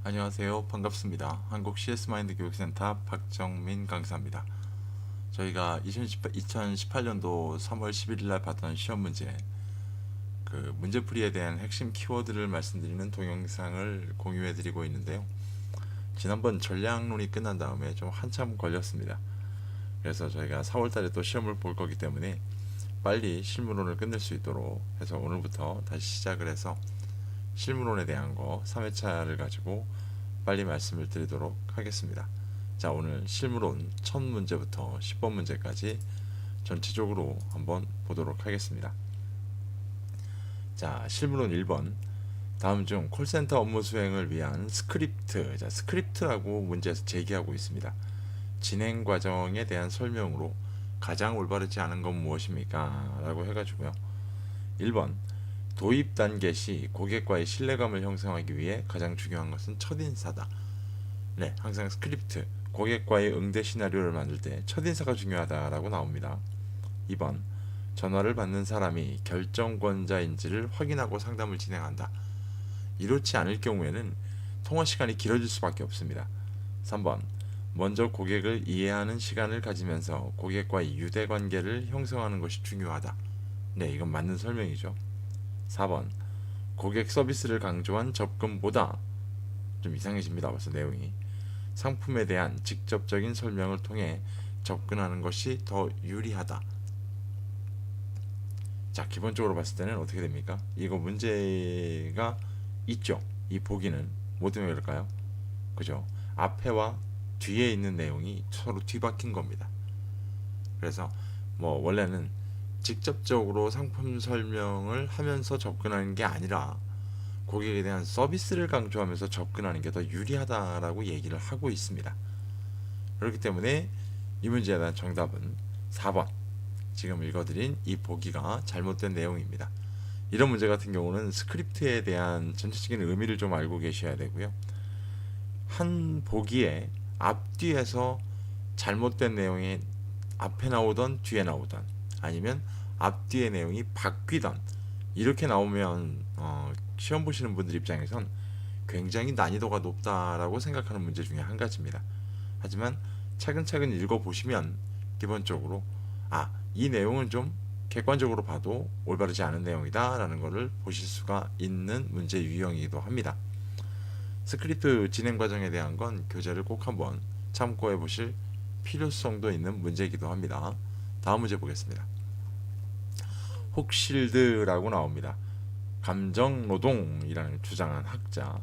안녕하세요. 반갑습니다. 한국 CS마인드 교육센터 박정민 강사입니다. 저희가 2018년도 3월 11일 날 봤던 시험 문제, 그 문제풀이에 대한 핵심 키워드를 말씀드리는 동영상을 공유해 드리고 있는데요. 지난번 전략론이 끝난 다음에 좀 한참 걸렸습니다. 그래서 저희가 4월 달에 또 시험을 볼 거기 때문에 빨리 실무론을 끝낼 수 있도록 해서 오늘부터 다시 시작을 해서 실무론에 대한 거 3회차를 가지고 빨리 말씀을 드리도록 하겠습니다. 자, 오늘 실무론 첫 문제부터 10번 문제까지 전체적으로 한번 보도록 하겠습니다. 자, 실무론 1번. 다음 중 콜센터 업무 수행을 위한 스크립트. 자, 스크립트라고 문제에서 제기하고 있습니다. 진행 과정에 대한 설명으로 가장 올바르지 않은 건 무엇입니까? 라고 해가지고요. 1번. 도입 단계 시 고객과의 신뢰감을 형성하기 위해 가장 중요한 것은 첫인사다. 네, 항상 스크립트, 고객과의 응대 시나리오를 만들 때 첫인사가 중요하다라고 나옵니다. 2번, 전화를 받는 사람이 결정권자인지를 확인하고 상담을 진행한다. 이렇지 않을 경우에는 통화 시간이 길어질 수밖에 없습니다. 3번, 먼저 고객을 이해하는 시간을 가지면서 고객과의 유대관계를 형성하는 것이 중요하다. 네, 이건 맞는 설명이죠. 4번, 고객 서비스를 강조한 접근보다, 좀 이상해집니다. 벌써 내용이. 상품에 대한 직접적인 설명을 통해 접근하는 것이 더 유리하다. 자, 기본적으로 봤을 때는 어떻게 됩니까? 이거 문제가 있죠. 이 보기는 뭐 때문에 그럴까요? 그죠? 앞에와 뒤에 있는 내용이 서로 뒤바뀐 겁니다. 그래서 뭐 원래는 직접적으로 상품 설명을 하면서 접근하는 게 아니라 고객에 대한 서비스를 강조하면서 접근하는 게 더 유리하다라고 얘기를 하고 있습니다. 그렇기 때문에 이 문제에 대한 정답은 4번, 지금 읽어드린 이 보기가 잘못된 내용입니다. 이런 문제 같은 경우는 스크립트에 대한 전체적인 의미를 좀 알고 계셔야 되고요. 한 보기에 앞뒤에서 잘못된 내용이 앞에 나오던 뒤에 나오던, 아니면 앞뒤의 내용이 바뀌던, 이렇게 나오면 시험 보시는 분들 입장에선 굉장히 난이도가 높다라고 생각하는 문제 중에 한 가지입니다. 하지만 차근차근 읽어보시면 기본적으로 이 내용은 좀 객관적으로 봐도 올바르지 않은 내용이다 라는 것을 보실 수가 있는 문제 유형이기도 합니다. 스크립트 진행 과정에 대한 건 교재를 꼭 한번 참고해 보실 필요성도 있는 문제이기도 합니다. 다음 문제 보겠습니다. 혹실드라고 나옵니다. 감정노동이라는 주장한 학자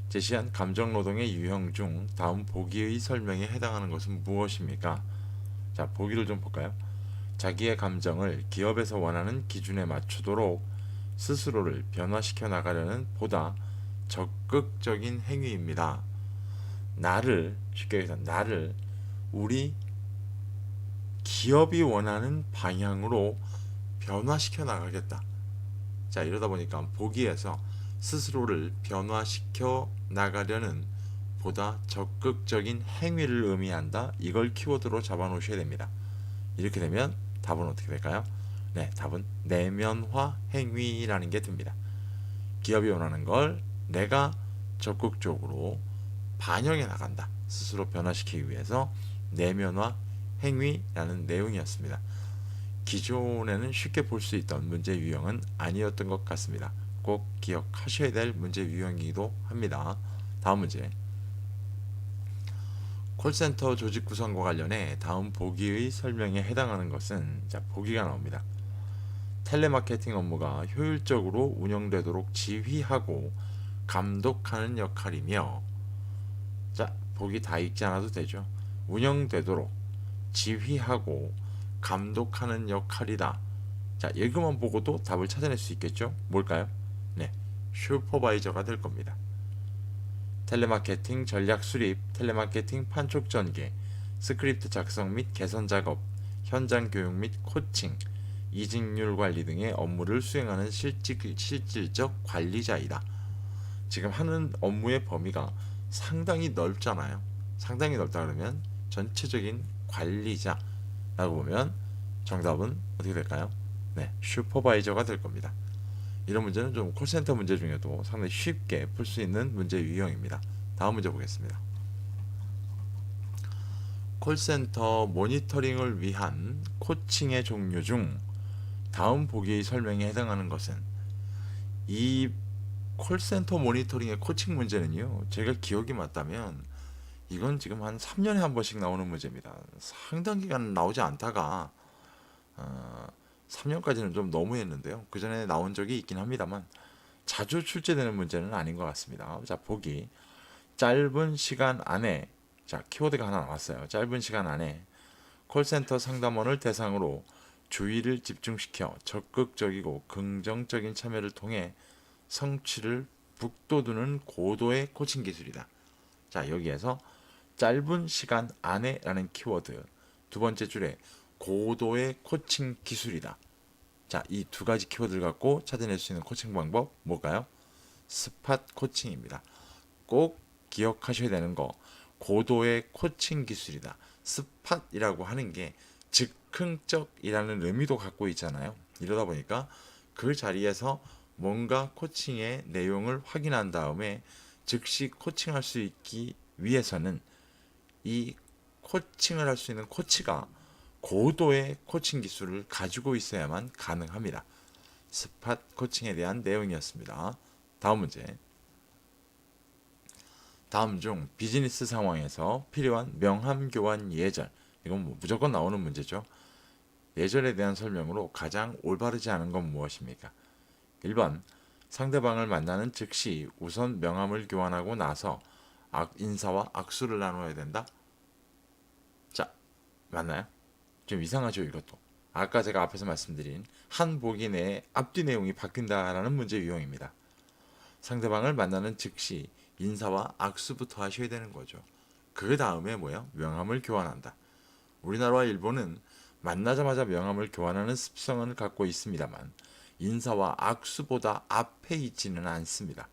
제시한 감정노동의 유형 중 다음 보기의 설명에 해당하는 것은 무엇입니까? 자, 보기를 좀 볼까요? 자기의 감정을 기업에서 원하는 기준에 맞추도록 스스로를 변화시켜 나가려는 보다 적극적인 행위입니다. 나를, 쉽게 얘기해서 나를 우리 기업이 원하는 방향으로 변화시켜 나가겠다. 자, 이러다 보니까 보기에서 스스로를 변화시켜 나가려는 보다 적극적인 행위를 의미한다. 이걸 키워드로 잡아 놓으셔야 됩니다. 이렇게 되면 답은 어떻게 될까요? 네, 답은 내면화 행위라는 게 듭니다. 기업이 원하는 걸 내가 적극적으로 반영해 나간다. 스스로 변화시키기 위해서 내면화 행위라는 내용이었습니다. 기존에는 쉽게 볼 수 있던 문제 유형은 아니었던 것 같습니다. 꼭 기억하셔야 될 문제 유형이기도 합니다. 다음 문제. 콜센터 조직 구성과 관련해 다음 보기의 설명에 해당하는 것은, 자, 보기가 나옵니다. 텔레마케팅 업무가 효율적으로 운영되도록 지휘하고 감독하는 역할이며, 자, 보기 다 읽지 않아도 되죠. 운영되도록 지휘하고 감독하는 역할이다. 자, 읽으만 보고도 답을 찾아낼 수 있겠죠? 뭘까요? 네, 슈퍼바이저가 될 겁니다. 텔레마케팅 전략 수립, 텔레마케팅 판촉 전개, 스크립트 작성 및 개선 작업, 현장 교육 및 코칭, 이직률 관리 등의 업무를 수행하는 실질적 관리자이다. 지금 하는 업무의 범위가 상당히 넓잖아요. 상당히 넓다 그러면 전체적인 관리자라고 보면 정답은 어떻게 될까요? 네, 슈퍼바이저가 될 겁니다. 이런 문제는 좀 콜센터 문제 중에도 상당히 쉽게 풀 수 있는 문제 유형입니다. 다음 문제 보겠습니다. 콜센터 모니터링을 위한 코칭의 종류 중 다음 보기의 설명에 해당하는 것은? 이 콜센터 모니터링의 코칭 문제는요, 제가 기억이 맞다면 이건 지금 한 3년에 한 번씩 나오는 문제입니다. 상당 기간 나오지 않다가 3년까지는 좀 너무했는데요. 그 전에 나온 적이 있긴 합니다만 자주 출제되는 문제는 아닌 것 같습니다. 자, 보기. 짧은 시간 안에, 자, 키워드가 하나 나왔어요. 짧은 시간 안에 콜센터 상담원을 대상으로 주의를 집중시켜 적극적이고 긍정적인 참여를 통해 성취를 북돋우는 고도의 코칭 기술이다. 자, 여기에서 짧은 시간 안에라는 키워드, 두 번째 줄에 고도의 코칭 기술이다. 자, 이 두 가지 키워드를 갖고 찾아낼 수 있는 코칭 방법 뭘까요? 스팟 코칭입니다. 꼭 기억하셔야 되는 거, 고도의 코칭 기술이다. 스팟이라고 하는 게 즉흥적이라는 의미도 갖고 있잖아요. 이러다 보니까 그 자리에서 뭔가 코칭의 내용을 확인한 다음에 즉시 코칭할 수 있기 위해서는 이 코칭을 할 수 있는 코치가 고도의 코칭 기술을 가지고 있어야만 가능합니다. 스팟 코칭에 대한 내용이었습니다. 다음 문제. 다음 중 비즈니스 상황에서 필요한 명함 교환 예절, 이건 뭐 무조건 나오는 문제죠. 예절에 대한 설명으로 가장 올바르지 않은 건 무엇입니까? 1번, 상대방을 만나는 즉시 우선 명함을 교환하고 나서 인사와 악수를 나눠야 된다. 자, 맞나요? 좀 이상하죠, 이것도. 아까 제가 앞에서 말씀드린 한 보기 내에 앞뒤 내용이 바뀐다라는 문제 유형입니다. 상대방을 만나는 즉시 인사와 악수부터 하셔야 되는 거죠. 그 다음에 뭐야? 명함을 교환한다. 우리나라와 일본은 만나자마자 명함을 교환하는 습성을 갖고 있습니다만 인사와 악수보다 앞에 있지는 않습니다.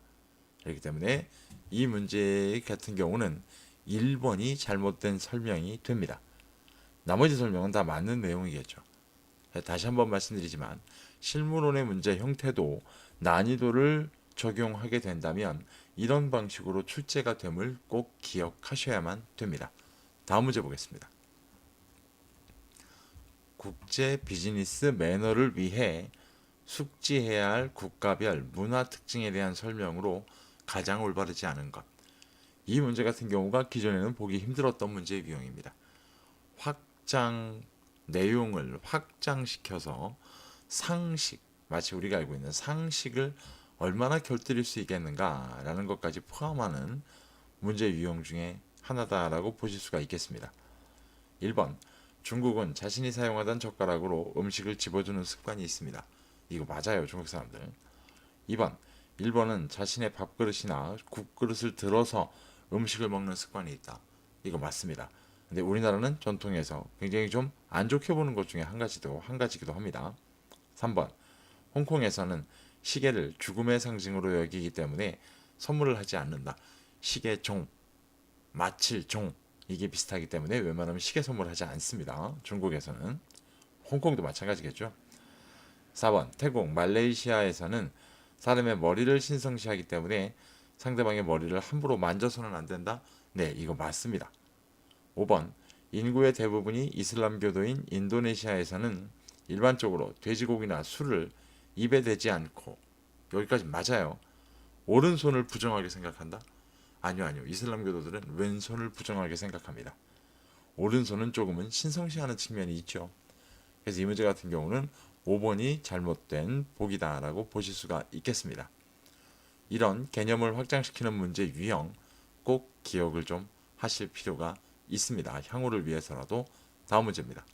그렇기 때문에 이 문제 같은 경우는 1번이 잘못된 설명이 됩니다. 나머지 설명은 다 맞는 내용이겠죠. 다시 한번 말씀드리지만 실무론의 문제 형태도 난이도를 적용하게 된다면 이런 방식으로 출제가 됨을 꼭 기억하셔야만 됩니다. 다음 문제 보겠습니다. 국제 비즈니스 매너를 위해 숙지해야 할 국가별 문화 특징에 대한 설명으로 가장 올바르지 않은 것. 이 문제 같은 경우가 기존에는 보기 힘들었던 문제의 유형입니다. 내용을 확장시켜서 상식, 마치 우리가 알고 있는 상식을 얼마나 곁들일 수 있겠는가라는 것까지 포함하는 문제 유형 중에 하나다라고 보실 수가 있겠습니다. 1번, 중국은 자신이 사용하던 젓가락으로 음식을 집어주는 습관이 있습니다. 이거 맞아요, 중국 사람들. 2번, 일본은 자신의 밥그릇이나 국그릇을 들어서 음식을 먹는 습관이 있다. 이거 맞습니다. 근데 우리나라는 전통에서 굉장히 좀 안 좋게 보는 것 중에 한 가지기도 합니다. 3번, 홍콩에서는 시계를 죽음의 상징으로 여기기 때문에 선물을 하지 않는다. 시계 종, 마칠 종, 이게 비슷하기 때문에 웬만하면 시계 선물하지 않습니다. 중국에서는. 홍콩도 마찬가지겠죠. 4번, 태국, 말레이시아에서는 사람의 머리를 신성시하기 때문에 상대방의 머리를 함부로 만져서는 안 된다. 네, 이거 맞습니다. 5번, 인구의 대부분이 이슬람교도인 인도네시아에서는 일반적으로 돼지고기나 술을 입에 대지 않고, 여기까지 맞아요. 오른손을 부정하게 생각한다? 아니요. 이슬람교도들은 왼손을 부정하게 생각합니다. 오른손은 조금은 신성시하는 측면이 있죠. 그래서 이 문제 같은 경우는 5번이 잘못된 보기다라고 보실 수가 있겠습니다. 이런 개념을 확장시키는 문제 유형 꼭 기억을 좀 하실 필요가 있습니다. 향후를 위해서라도. 다음 문제입니다.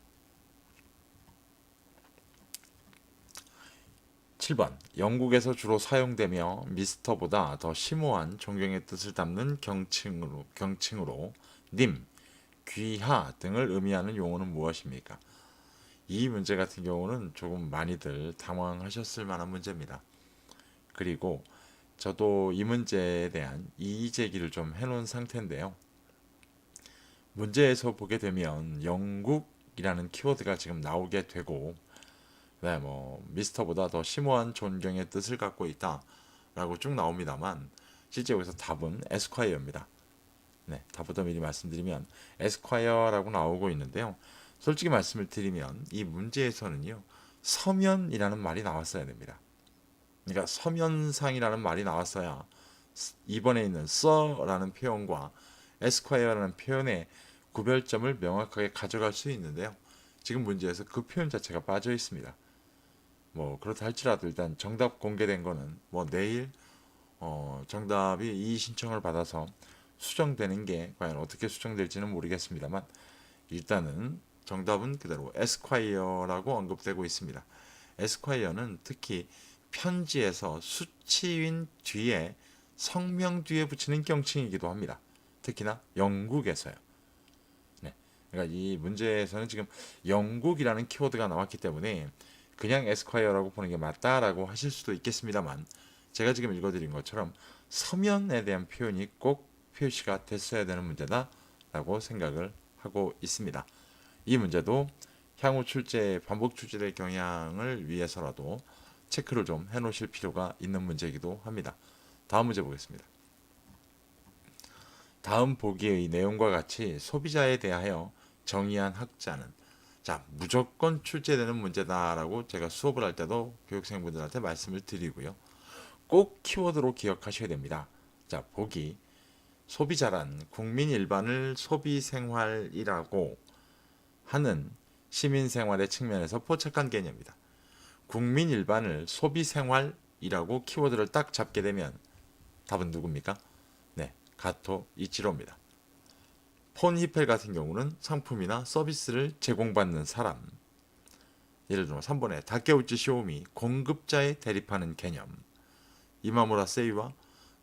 7번, 영국에서 주로 사용되며 미스터보다 더 심오한 존경의 뜻을 담는 경칭으로 님, 귀하 등을 의미하는 용어는 무엇입니까? 이 문제 같은 경우는 조금 많이들 당황하셨을 만한 문제입니다. 그리고 저도 이 문제에 대한 이의 제기를 좀 해놓은 상태인데요. 문제에서 보게 되면 영국이라는 키워드가 지금 나오게 되고, 네, 미스터보다 더 심오한 존경의 뜻을 갖고 있다라고 쭉 나옵니다만 실제 여기서 답은 에스콰이어입니다. 네, 답부터 미리 말씀드리면 에스콰이어라고 나오고 있는데요. 솔직히 말씀을 드리면 이 문제에서는요, 서면이라는 말이 나왔어야 됩니다. 그러니까 서면상이라는 말이 나왔어야 이번에 있는 써라는 표현과 에스콰이어라는 표현의 구별점을 명확하게 가져갈 수 있는데요. 지금 문제에서 그 표현 자체가 빠져 있습니다. 뭐 그렇다 할지라도 일단 정답 공개된 거는 뭐 내일 정답이 이의 신청을 받아서 수정되는 게 과연 어떻게 수정될지는 모르겠습니다만 일단은 정답은 그대로 에스콰이어라고 언급되고 있습니다. 에스콰이어는 특히 편지에서 수치인 뒤에 성명 뒤에 붙이는 경칭이기도 합니다. 특히나 영국에서요. 네. 그러니까 이 문제에서는 지금 영국이라는 키워드가 나왔기 때문에 그냥 에스콰이어라고 보는 게 맞다라고 하실 수도 있겠습니다만 제가 지금 읽어드린 것처럼 서면에 대한 표현이 꼭 표시가 됐어야 되는 문제다라고 생각을 하고 있습니다. 이 문제도 향후 출제, 반복 출제될 경향을 위해서라도 체크를 좀 해놓으실 필요가 있는 문제이기도 합니다. 다음 문제 보겠습니다. 다음 보기의 내용과 같이 소비자에 대하여 정의한 학자는 자 무조건 출제되는 문제다라고 제가 수업을 할 때도 교육생분들한테 말씀을 드리고요. 꼭 키워드로 기억하셔야 됩니다. 자 보기 소비자란 국민 일반을 소비생활이라고 하는 시민생활의 측면에서 포착한 개념이다. 국민 일반을 소비생활이라고 키워드를 딱 잡게 되면 답은 누굽니까? 네, 가토 이치로입니다. 폰히펠 같은 경우는 상품이나 서비스를 제공받는 사람. 예를 들어 3번에 다케우치 쇼미 공급자에 대립하는 개념. 이마무라 세이와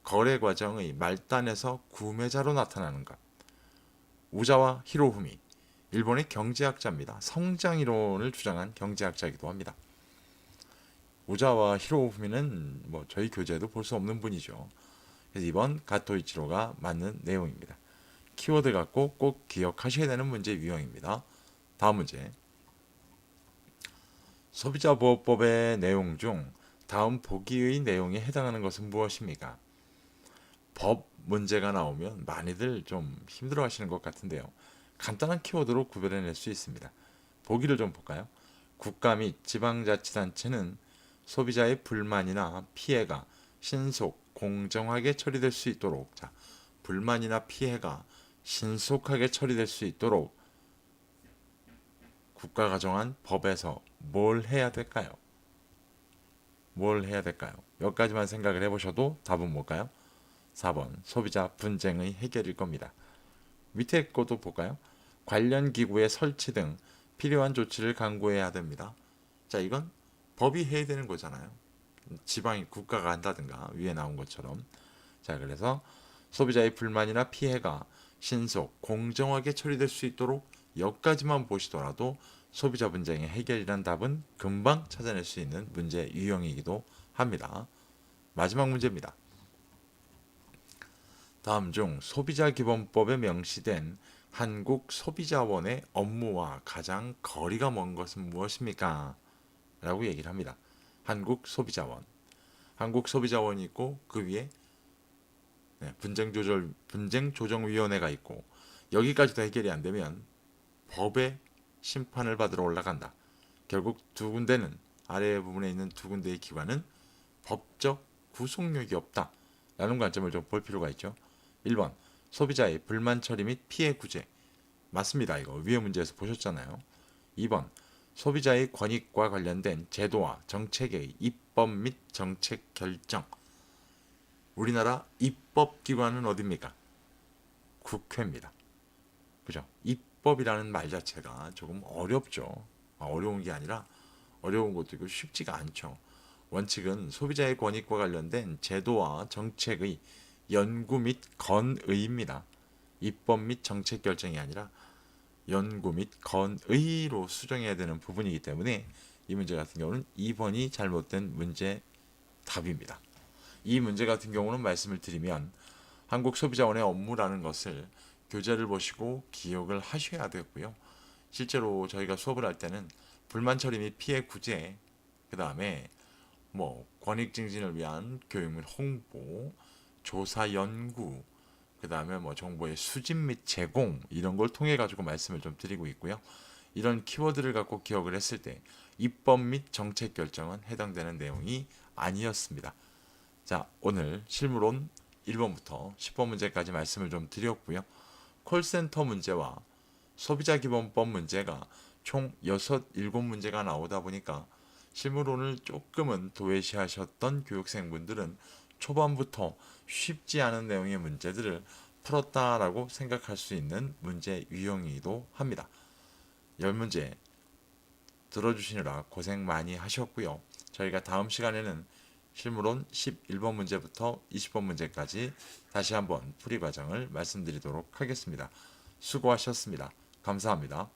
거래 과정의 말단에서 구매자로 나타나는 것. 우자와 히로후미 일본의 경제학자입니다. 성장 이론을 주장한 경제학자이기도 합니다. 우자와 히로후미는 뭐 저희 교재에도 볼 수 없는 분이죠. 그래서 이번 가토 이치로가 맞는 내용입니다. 키워드 갖고 꼭 기억하셔야 되는 문제 유형입니다. 다음 문제. 소비자보호법의 내용 중 다음 보기의 내용에 해당하는 것은 무엇입니까? 법 문제가 나오면 많이들 좀 힘들어 하시는 것 같은데요. 간단한 키워드로 구별해낼 수 있습니다. 보기를 좀 볼까요? 국가 및 지방자치단체는 소비자의 불만이나 피해가 신속, 공정하게 처리될 수 있도록 자, 불만이나 피해가 신속하게 처리될 수 있도록 국가가 정한 법에서 뭘 해야 될까요? 뭘 해야 될까요? 몇 가지만 생각을 해보셔도 답은 뭘까요? 4번 소비자 분쟁의 해결일 겁니다. 밑에 것도 볼까요? 관련 기구의 설치 등 필요한 조치를 강구해야 됩니다. 자, 이건 법이 해야 되는 거잖아요. 지방이 국가가 한다든가 위에 나온 것처럼. 자, 그래서 소비자의 불만이나 피해가 신속, 공정하게 처리될 수 있도록 여기까지만 보시더라도 소비자 분쟁의 해결이란 답은 금방 찾아낼 수 있는 문제 유형이기도 합니다. 마지막 문제입니다. 다음 중 소비자기본법에 명시된 한국소비자원의 업무와 가장 거리가 먼 것은 무엇입니까? 라고 얘기를 합니다. 한국소비자원. 한국소비자원이 있고 그 위에 분쟁조정위원회가 있고 여기까지도 해결이 안 되면 법의 심판을 받으러 올라간다. 결국 두 군데는 아래 부분에 있는 두 군데의 기관은 법적 구속력이 없다. 라는 관점을 좀 볼 필요가 있죠. 1번 소비자의 불만 처리 및 피해 구제. 맞습니다. 이거 위에 문제에서 보셨잖아요. 2번 소비자의 권익과 관련된 제도와 정책의 입법 및 정책 결정. 우리나라 입법기관은 어디입니까? 국회입니다. 그죠? 입법이라는 말 자체가 조금 어렵죠. 어려운 게 아니라 어려운 것도 있고 쉽지가 않죠. 원칙은 소비자의 권익과 관련된 제도와 정책의 연구 및 건의입니다. 입법 및 정책 결정이 아니라 연구 및 건의로 수정해야 되는 부분이기 때문에 이 문제 같은 경우는 2번이 잘못된 문제 답입니다. 이 문제 같은 경우는 말씀을 드리면 한국소비자원의 업무라는 것을 교재를 보시고 기억을 하셔야 되고요. 실제로 저희가 수업을 할 때는 불만 처리 및 피해 구제, 그 다음에 뭐 권익 증진을 위한 교육 및 홍보, 조사 연구, 그 다음에 뭐 정보의 수집 및 제공 이런 걸 통해 가지고 말씀을 좀 드리고 있고요. 이런 키워드를 갖고 기억을 했을 때 입법 및 정책 결정은 해당되는 내용이 아니었습니다. 자, 오늘 실무론 1번부터 10번 문제까지 말씀을 좀 드렸고요. 콜센터 문제와 소비자기본법 문제가 총 6, 7문제가 나오다 보니까 실무론을 조금은 도외시하셨던 교육생분들은 초반부터 쉽지 않은 내용의 문제들을 풀었다라고 생각할 수 있는 문제 유형이기도 합니다. 10문제 들어주시느라 고생 많이 하셨고요. 저희가 다음 시간에는 실무론 11번 문제부터 20번 문제까지 다시 한번 풀이 과정을 말씀드리도록 하겠습니다. 수고하셨습니다. 감사합니다.